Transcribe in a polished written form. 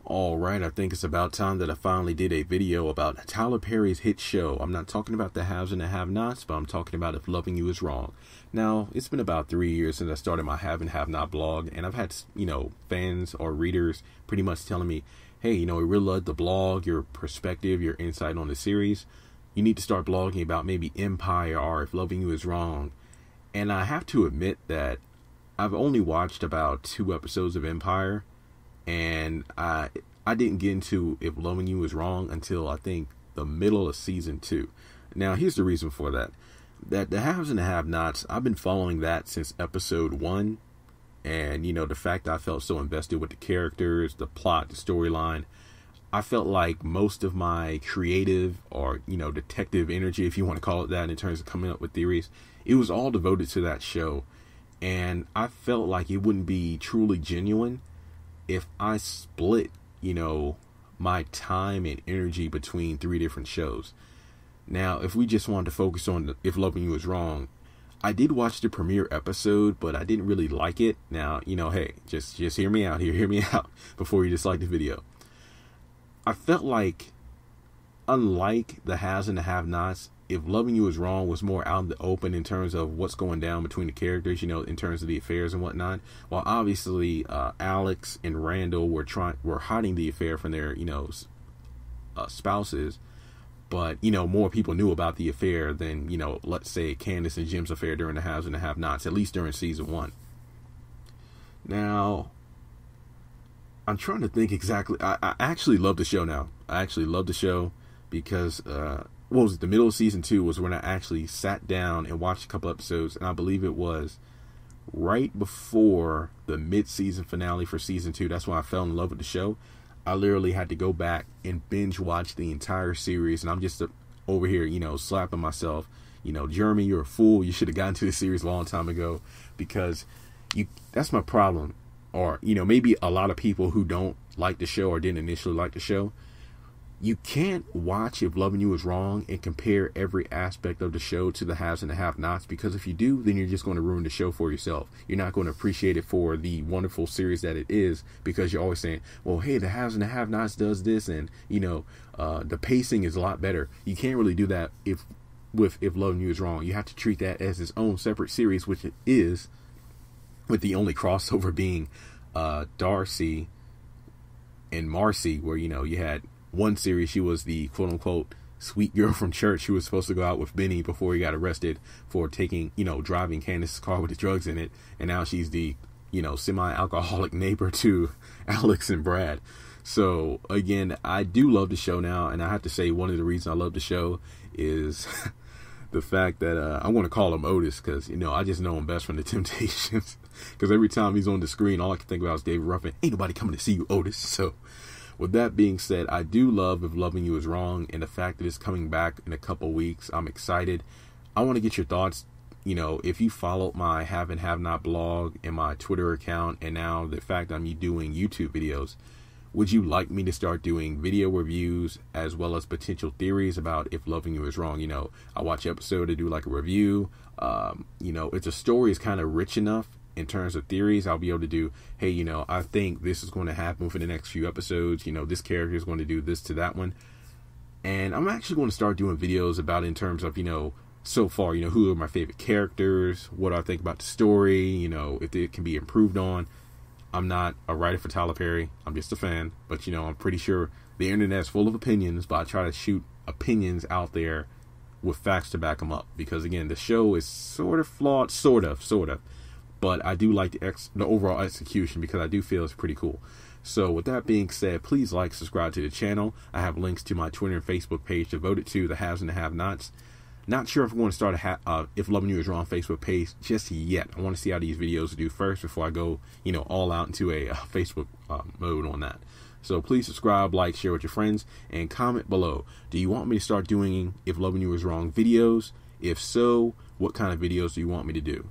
All right, I think it's about time that I finally did a video about Tyler Perry's hit show. I'm not talking about the haves and the have-nots, but I'm talking about If Loving You Is Wrong. Now, it's been about 3 years since I started my Have and Have Not blog, and I've had, fans or readers pretty much telling me, hey, we really love the blog, your perspective, your insight on the series. You need to start blogging about maybe Empire or If Loving You Is Wrong. And I have to admit that I've only watched about 2 episodes of Empire, and I didn't get into If Loving You Is Wrong until I think the middle of season 2. Now, here's the reason for that. That the haves and the have-nots, I've been following that since episode 1. And, the fact that I felt so invested with the characters, the plot, the storyline, I felt like most of my creative or, detective energy, if you want to call it that, in terms of coming up with theories, it was all devoted to that show. And I felt like it wouldn't be truly genuine if I split, my time and energy between 3 different shows. Now, if we just wanted to focus on If Loving You Is Wrong, I did watch the premiere episode, but I didn't really like it. Now, hey, just hear me out here. Hear me out before you dislike the video. I felt like, unlike the haves and the have-nots, If Loving You Is Wrong was more out in the open in terms of what's going down between the characters, in terms of the affairs and whatnot. While obviously Alex and Randall were hiding the affair from their, spouses. But, more people knew about the affair than, let's say Candace and Jim's affair during the haves and the have-nots, at least during season 1. Now, I'm trying to think exactly. I actually love the show now. I actually love the show because, the middle of season 2 was when I actually sat down and watched a couple episodes, and I believe it was right before the mid-season finale for season 2. That's when I fell in love with the show. I literally had to go back and binge watch the entire series, and I'm just over here, slapping myself. Jeremy, you're a fool. You should have gotten to the series a long time ago, because that's my problem. Or, maybe a lot of people who don't like the show or didn't initially like the show, you can't watch If Loving You Is Wrong and compare every aspect of the show to the haves and the have-nots, because if you do, then you're just going to ruin the show for yourself. You're not going to appreciate it for the wonderful series that it is, because you're always saying, well, hey, the haves and the have-nots does this, and, the pacing is a lot better. You can't really do that with If Loving You Is Wrong. You have to treat that as its own separate series, which it is, with the only crossover being Darcy and Marcy, where, you had one series, she was the quote-unquote sweet girl from church who was supposed to go out with Benny before he got arrested for driving Candace's car with the drugs in it. And now she's the, semi-alcoholic neighbor to Alex and Brad. So, again, I do love the show now. And I have to say, one of the reasons I love the show is the fact that I'm going to call him Otis, because, I just know him best from the Temptations. Because every time he's on the screen, all I can think about is David Ruffin. Ain't nobody coming to see you, Otis. So, with that being said, I do love If Loving You Is Wrong, and the fact that it's coming back in a couple weeks, I'm excited. I want to get your thoughts. If you followed my Have and Have Not blog and my Twitter account, and now the fact I'm doing YouTube videos, would you like me to start doing video reviews as well as potential theories about If Loving You Is Wrong? I watch an episode to do like a review. If the story is kind of rich enough in terms of theories, I'll be able to do, hey, I think this is going to happen for the next few episodes. This character is going to do this to that one. And I'm actually going to start doing videos about it in terms of, so far, who are my favorite characters, what I think about the story, if it can be improved on. I'm not a writer for Tyler Perry. I'm just a fan. But, I'm pretty sure the internet's full of opinions, but I try to shoot opinions out there with facts to back them up. Because, again, the show is sort of flawed, sort of. But I do like the overall execution, because I do feel it's pretty cool. So with that being said, please subscribe to the channel. I have links to my Twitter and Facebook page devoted to the haves and the have-nots. Not sure if I'm going to start If Loving You Is Wrong Facebook page just yet. I want to see how these videos do first before I go, all out into a Facebook mode on that. So please subscribe, like, share with your friends, and comment below. Do you want me to start doing If Loving You Is Wrong videos? If so, what kind of videos do you want me to do?